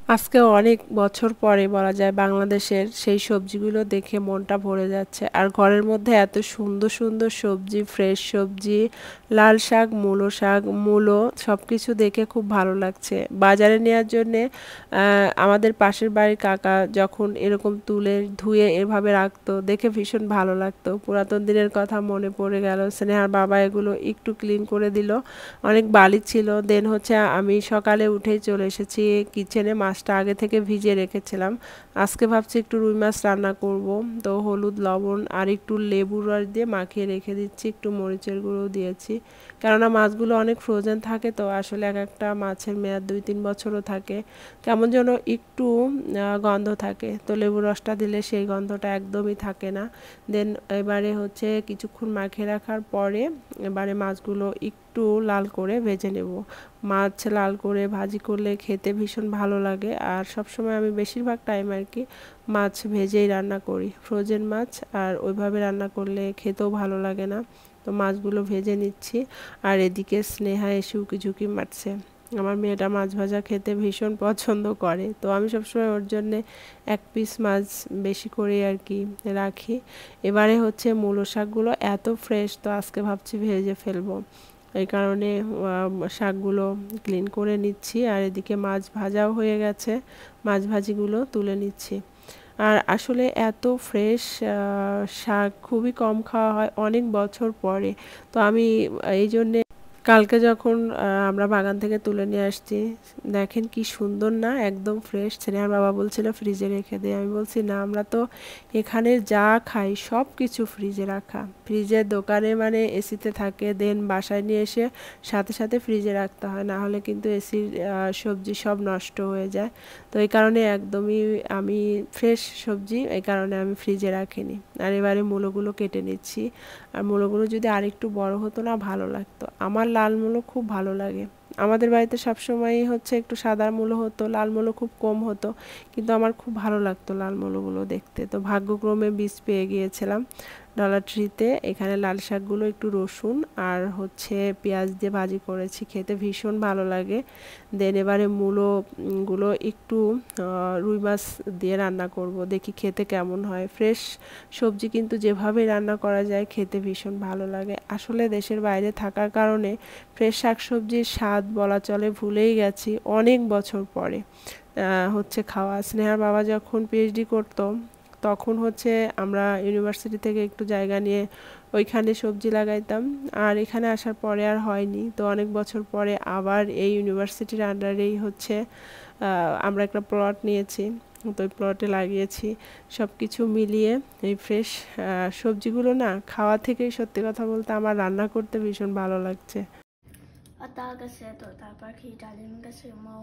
আজকে অনেক বছর পরে বলা যায় বাংলাদেশের সেই সবজিগুলো দেখে মনটা ভরে যাচ্ছে। আর ঘরের মধ্যে এত সুন্দর সুন্দর সবজি, ফ্রেশ সবজি, লাল শাক, মূলো শাক, মূলো সবকিছু দেখে খুব ভালো লাগছে। বাজারে নেওয়ার জন্যে আমাদের পাশের বাড়ির কাকা যখন এরকম তুলে ধুয়ে এভাবে রাখতো দেখে ভীষণ ভালো লাগতো। পুরাতন দিনের কথা মনে পড়ে গেল। স্নেহার বাবা এগুলো একটু ক্লিন করে দিল। অনেক বালি ছিল। দেন হচ্ছে আমি সকালে উঠেই চলে এসেছি কিচেনে। মাছটা আগে থেকে ভিজিয়ে রেখেছিলাম। আজকে ভাবছি একটু রুই মাছ রান্না করব। তো হলুদ, লবণ আর একটু লেবুর রস দিয়ে মাখিয়ে রেখে দিচ্ছি, একটু মরিচের গুঁড়ো দিয়েছি। কেননা মাছগুলো অনেক ফ্রোজেন থাকে, তো আসলে এক একটা মাছের মেয়াদ 2-3 বছরও থাকে। কেমন যেন একটু গন্ধ থাকে, তো লেবুর রসটা দিলে সেই গন্ধটা একদমই থাকে না। দেন এবারে হচ্ছে কিছুক্ষণ মাখিয়ে রাখার পরে এবারে মাছগুলো একটু লাল করে ভেজে নেব। মাছ লাল করে ভাজি করলে খেতে ভীষণ ভালো লাগে। আর সবসময় আমি বেশিরভাগ টাইম আর কি মাছ ভেজেই রান্না করি, ফ্রোজেন মাছ। আর ওইভাবে রান্না করলে খেতেও ভালো লাগে না। তো মাছগুলো ভেজে নিচ্ছি। আর এদিকে স্নেহা এসে উকিঝুঁকি মারছে। আমার মেয়েটা মাছ ভাজা খেতে ভীষণ পছন্দ করে, তো আমি সবসময় ওর জন্যে 1 পিস মাছ বেশি করে আর কি রাখি। এবারে হচ্ছে মূলো শাকগুলো এত ফ্রেশ, তো আজকে ভাবছি ভেজে ফেলবো। এই কারণে শাকগুলো ক্লিন করে নিচ্ছি। আর এদিকে মাছ ভাজাও হয়ে গেছে, মাছ ভাজিগুলো তুলে নিচ্ছি। আর আসলে এত ফ্রেশ শাক খুবই কম খাওয়া হয় অনেক বছর পরে। তো আমি এই জন্যে কালকে যখন আমরা বাগান থেকে তুলে নিয়ে আসছি, দেখেন কি সুন্দর না, একদম ফ্রেশ। স্নেহার বাবা বলছিল ফ্রিজে রেখে দে, আমি বলছি না, আমরা তো এখানে যা খাই সব কিছু ফ্রিজে রাখা। ফ্রিজের দোকানে মানে এসিতে থাকে, দেন বাসায় নিয়ে এসে সাথে সাথে ফ্রিজে রাখতে হয়, না হলে কিন্তু এসির সবজি সব নষ্ট হয়ে যায়। তো এই কারণে একদমই আমি ফ্রেশ সবজি এই কারণে আমি ফ্রিজে রাখিনি। আর এবারে মূলোগুলো কেটে নিচ্ছি। আর মূলোগুলো যদি আরেকটু বড় হতো না ভালো লাগতো। আমার লাল মূলো খুব ভালো লাগে। আমাদের বাড়িতে সবসময়ই হচ্ছে একটু সাদা মূলো হতো, লাল মূলো খুব কম হতো, কিন্তু আমার খুব ভালো লাগতো লাল মূলোগুলো দেখতে। তো ভাগ্যক্রমে বীজ পেয়ে গিয়েছিলাম ডলার ট্রিতে। এখানে লাল শাকগুলো একটু রসুন আর হচ্ছে পেঁয়াজ দিয়ে ভাজি করেছি, খেতে ভীষণ ভালো লাগে। দেন এবারে মূলোগুলো একটু রুই মাছ দিয়ে রান্না করব, দেখি খেতে কেমন হয়। ফ্রেশ সবজি কিন্তু যেভাবে রান্না করা যায় খেতে ভীষণ ভালো লাগে। আসলে দেশের বাইরে থাকার কারণে ফ্রেশ শাকসবজির স্বাদ বলা চলে ভুলেই গেছি অনেক বছর পরে হচ্ছে খাওয়া। স্নেহার বাবা যখন পিএইচডি করতো তখন হচ্ছে আমরা ইউনিভার্সিটি থেকে একটু জায়গা নিয়ে ওইখানে সবজি লাগাইতাম। আর এখানে আসার পরে আর হয়নি, তো অনেক বছর পরে আবার এই ইউনিভার্সিটির আন্ডারেই হচ্ছে আমরা একটা প্লট নিয়েছি, তো ওই প্লটে লাগিয়েছি। সব কিছু মিলিয়ে এই ফ্রেশ সবজিগুলো না খাওয়া থেকেই সত্যি কথা বলতে আমার রান্না করতে ভীষণ ভালো লাগছে। আর তার কাছে তো তারপর কি ডালিম কাছে মৌ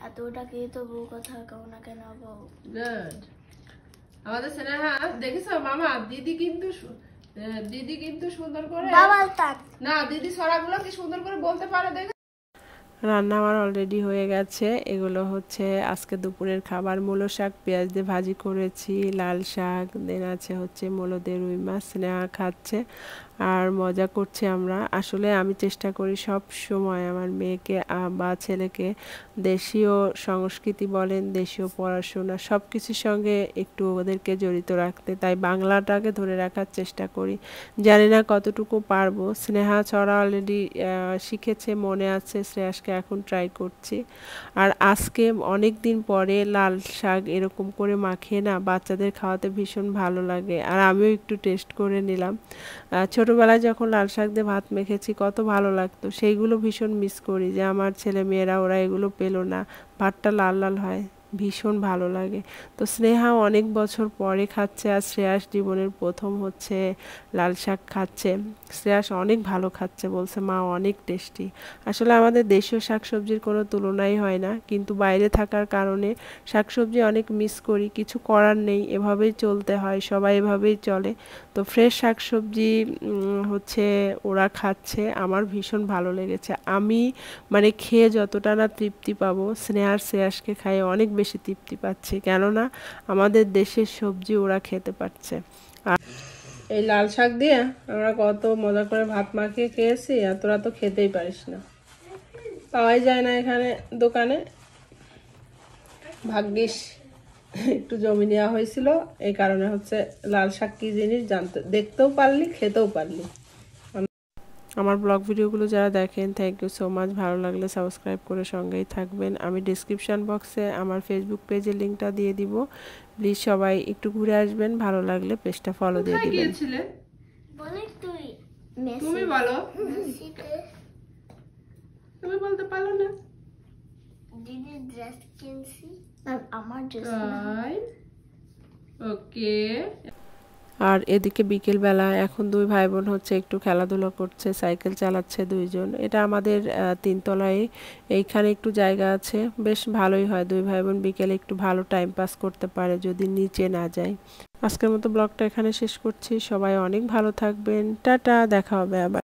এতটা কি তো বউ কথা কও না কেন বউ। গুড। আমাদের স্নেহা দেখেছো মামা, দিদি কিন্তু সুন্দর করে না, দিদি ছড়াগুলো কি সুন্দর করে বলতে পারে দেখে। রান্না আমার অলরেডি হয়ে গেছে। এগুলো হচ্ছে আজকে দুপুরের খাবার। মূলো শাক পেঁয়াজ দিয়ে ভাজি করেছি, লাল শাক, দেন আছে হচ্ছে মূলো দিয়ে রুই মাছ। স্নেহা খাচ্ছে আর মজা করছি আমরা। আসলে আমি চেষ্টা করি সব সময় আমার মেয়েকে বা ছেলেকে দেশীয় সংস্কৃতি বলেন, দেশীয় পড়াশোনা সব কিছুর সঙ্গে একটু ওদেরকে জড়িত রাখতে, তাই বাংলাটাকে ধরে রাখার চেষ্টা করি। জানি না কতটুকু পারবো। স্নেহা ছড়া অলরেডি শিখেছে, মনে আছে। শ্রেয়াসকে এখন ট্রাই করছি। আর আজকে অনেক দিন পরে লাল শাক এরকম করে মাখিয়ে না বাচ্চাদের খাওয়াতে ভীষণ ভালো লাগে, আর আমিও একটু টেস্ট করে নিলাম। ছোটবেলায় যখন লাল শাক দিয়ে ভাত মেখেছি কত ভালো লাগতো, সেইগুলো ভীষণ মিস করি যে আমার ছেলে মেয়েরা ওরা এগুলো পেলো না। ভাতটা লাল লাল হয়, ভীষণ ভালো লাগে। তো স্নেহা অনেক বছর পরে খাচ্ছে, আর শ্রেয়াস জীবনের প্রথম হচ্ছে লাল শাক খাচ্ছে। শ্রেয়াস অনেক ভালো খাচ্ছে, বলছে মা অনেক টেস্টি। আসলে আমাদের দেশীয় শাকসবজির কোনো তুলনাই হয় না, কিন্তু বাইরে থাকার কারণে শাকসবজি অনেক মিস করি। কিছু করার নেই, এভাবেই চলতে হয়, সবাই এভাবেই চলে। তো ফ্রেশ শাকসবজি হচ্ছে ওরা খাচ্ছে, আমার ভীষণ ভালো লেগেছে। আমি মানে খেয়ে যতটা না তৃপ্তি পাবো, স্নেহার শ্রেয়াসকে খাইয়ে অনেক বেশি তৃপ্তি পাচ্ছি, কেননা আমাদের দেশের সবজি ওরা খেতে পারছে। আর এই লাল শাক দিয়ে আমরা কত মজা করে ভাত মাখিয়ে খেয়েছি, আর তোরা তো খেতেই পারিস না, পাওয়াই যায় না এখানে দোকানে। ভাগ্যিস একটু জমি নেওয়া হয়েছিল, এই কারণে হচ্ছে লাল শাক কি জিনিস দেখতেও পারলি, খেতেও পারলি। আমার ব্লগ ভিডিওগুলো যারা দেখেন, থ্যাংক ইউ সো মাচ। ভালো লাগলে সাবস্ক্রাইব করে সঙ্গেই থাকবেন। আমি ডিসক্রিপশান বক্সে আমার ফেসবুক পেজের লিঙ্কটা দিয়ে দিব, প্লিজ সবাই একটু ঘুরে আসবেন, ভালো লাগলে পেজটা ফলো দিয়ে দিবেন। তুমি বলো, তুমি বলতে পারো না? দিদি ড্রেস কিনছি, আমার ড্রেস ওকে। আর এদিকে বিকেল বেলা এখন দুই ভাই বোন হচ্ছে একটু খেলাধুলা করছে, সাইকেল চালাচ্ছে দুইজন। এটা আমাদের 3 তলায়, এইখানে একটু জায়গা আছে, বেশ ভালোই হয়। দুই ভাই বোন বিকেলে একটু ভালো টাইম পাস করতে পারে যদি নিচে না যায়। আজকের মতো ব্লগটা এখানে শেষ করছি। সবাই অনেক ভালো থাকবেন, টাটা, দেখা হবে আবার।